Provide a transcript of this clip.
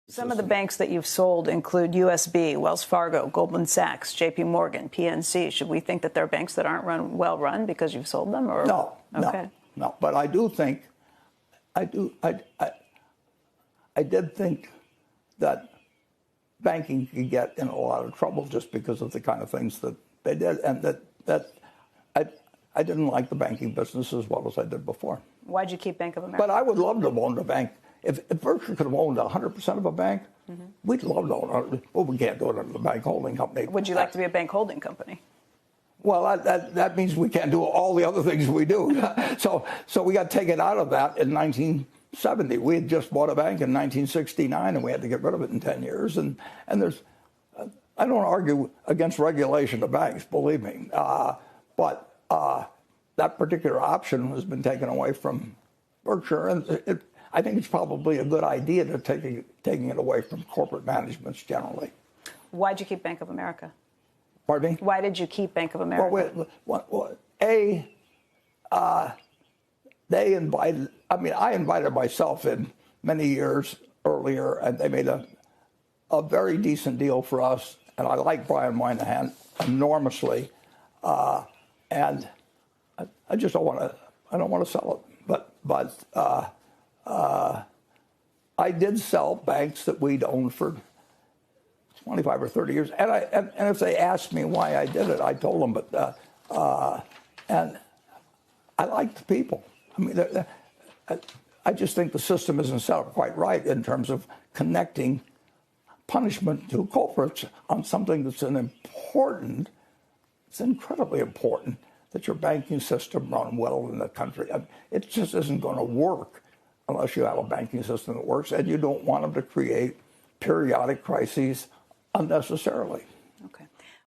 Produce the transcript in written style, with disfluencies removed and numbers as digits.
Some of the banks that you've sold include USB, Wells Fargo, Goldman Sachs, JP Morgan, PNC. Should we think that they're banks that aren't well run because you've sold them? Or? No, okay. no. But I do think, I did think that banking could get in a lot of trouble just because of the kind of things that they did, and that I didn't like the banking business as well as I did before. Why'd you keep Bank of America? But I would love to have owned a bank. If Berkshire could have owned 100% of a bank, we'd love to own it. Well, we can't do it under the bank holding company. Would you like to be a bank holding company? Well, that means we can't do all the other things we do. So we got taken out of that in 1970. We had just bought a bank in 1969, and we had to get rid of it in 10 years. And there's, I don't argue against regulation of banks, believe me. But that particular option has been taken away from Berkshire, and I think it's probably a good idea to taking it away from corporate managements generally. Why'd you keep Bank of America? Pardon me? Why did you keep Bank of America? They invited, I invited myself in many years earlier, and they made a very decent deal for us, and I like Brian Moynihan enormously, and I just don't want to sell it. But I did sell banks that we'd owned for 25 or 30 years, and if they asked me why I did it, I told them. But and I like the people. I just think the system isn't set up quite right in terms of connecting punishment to culprits on something that's important. It's incredibly important that your banking system run well in the country. It just isn't going to work unless you have a banking system that works, and you don't want them to create periodic crises unnecessarily. Okay.